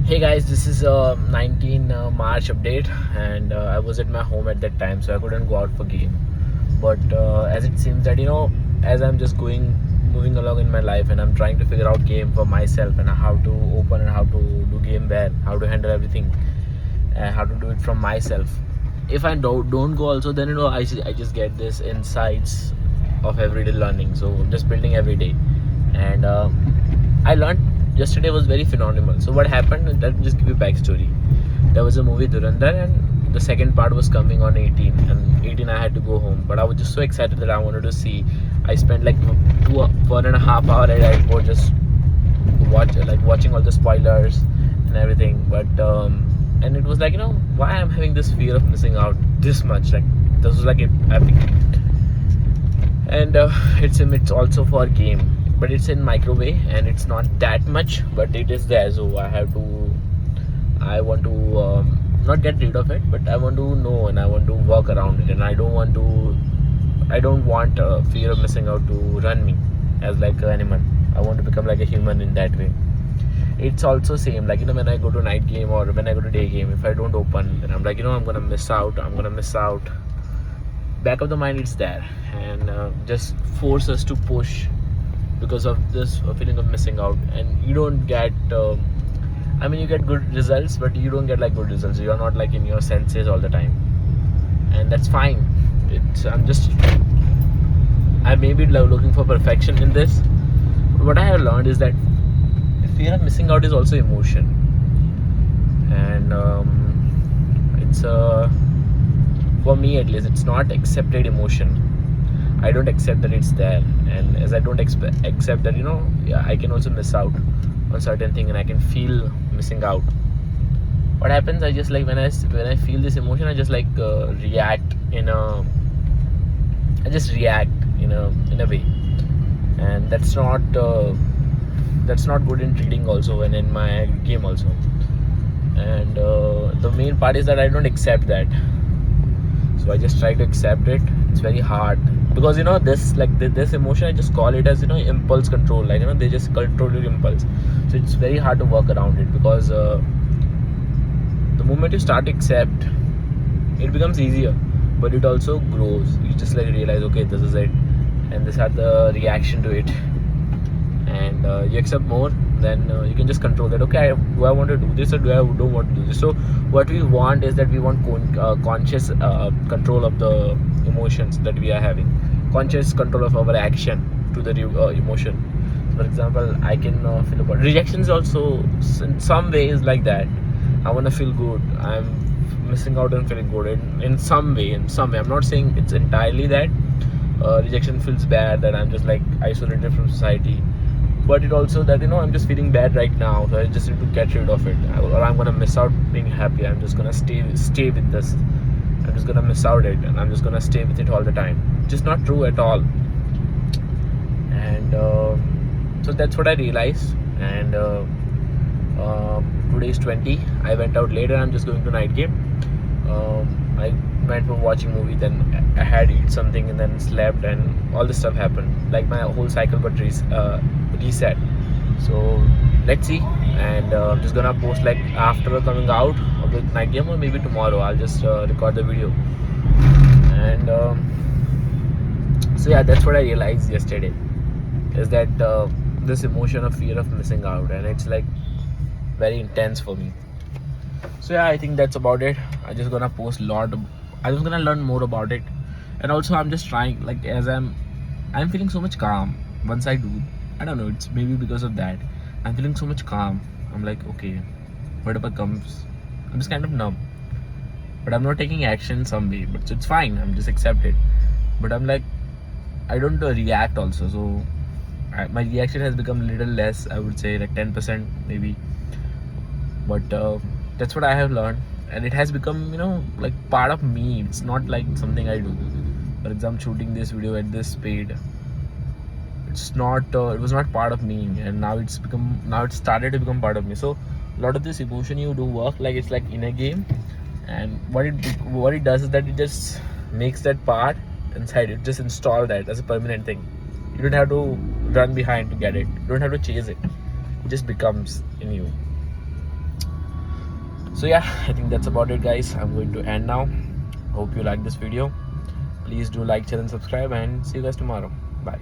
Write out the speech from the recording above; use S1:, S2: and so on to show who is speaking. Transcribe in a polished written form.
S1: Hey guys, this is 19 March update, and I was at my home at that time, so I couldn't go out for game. But as it seems that as I'm just moving along in my life, and I'm trying to figure out game for myself and how to open and how to do game where, how to handle everything, and how to do it from myself. If I don't go also, then I just get this insights of everyday learning. So I'm just building every day, and I learned yesterday was very phenomenal. So what happened? Let me just give you backstory. There was a movie Durandar, and the second part was coming on 18, and 18 I had to go home. But I was just so excited that I wanted to see. I spent like 1.5 hour at airport just watching all the spoilers and everything. But and it was like why I'm having this fear of missing out this much. Like this was like epic, and it's also for game, but it's in microwave and it's not that much, but it is there. So I want to not get rid of it, but I want to know and I want to work around it, and I don't want fear of missing out to run me as like an animal. I want to become like a human in that way. It's also same like when I go to night game or when I go to day game, if I don't open, then I'm like I'm gonna miss out. Back of the mind it's there, and just force us to push because of this feeling of missing out. And you don't get you get good results, but you don't get like good results. You're not like in your senses all the time, and that's fine. I may be looking for perfection in this, but what I have learned is that fear of missing out is also emotion, and it's for me at least, it's not accepted emotion. I don't accept that it's there, and as I don't accept that I can also miss out on certain thing, and I can feel missing out. What happens? I just like when I feel this emotion, I just like react in a way, and that's not good in trading also and in my game also. And the main part is that I don't accept that, so I just try to accept it. It's very hard because this emotion, I just call it as impulse control. Like they just control your impulse, so it's very hard to work around it, because the moment you start to accept, it becomes easier, but it also grows. You just like realize, okay, this is it, and these are the reaction to it, and you accept more, then you can just control that. Okay, do I want to do this or do I don't want to do this? So what we want is that we want conscious control of the emotions that we are having, conscious control of our action to the emotion. For example, I can feel about rejections also in some ways like that. I want to feel good, I'm missing out on feeling good in some way. I'm not saying it's entirely that rejection feels bad, that I'm just like isolated from society, but it also that I'm just feeling bad right now, so I just need to get rid of it, or I'm gonna miss out being happy. I'm just gonna stay with this. I'm just gonna miss out it, and I'm just gonna stay with it all the time. Just not true at all. And so that's what I realized. And today is 20. I went out later. I'm just going to night game. I went for watching movie, then I had eat something, and then slept, and all this stuff happened. Like my whole cycle got reset. So let's see, and I'm just gonna post like after coming out of the night game, or maybe tomorrow I'll just record the video. And so yeah, that's what I realized yesterday, is that this emotion of fear of missing out, and it's like very intense for me. So yeah, I think that's about it. I'm just gonna post I'm just gonna learn more about it, and also I'm just trying, like, as I'm feeling so much calm once I do. I don't know, it's maybe because of that I'm feeling so much calm. I'm like, okay, whatever comes, I'm just kind of numb, but I'm not taking action some way, but it's fine, I'm just accept it. But I'm like, I don't react also, so my reaction has become a little less, I would say like 10% maybe. But that's what I have learned, and it has become like part of me. It's not like something I do. For example, shooting this video at this speed, it's not it was not part of me, and now it started to become part of me. So a lot of this emotion you do work like it's like in a game, and what it does is that it just makes that part inside it, just install that as a permanent thing. You don't have to run behind to get it, you don't have to chase it, it just becomes in you. So yeah, I think that's about it, guys. I'm going to end now. Hope you like this video. Please do like, share and subscribe, and see you guys tomorrow. Bye.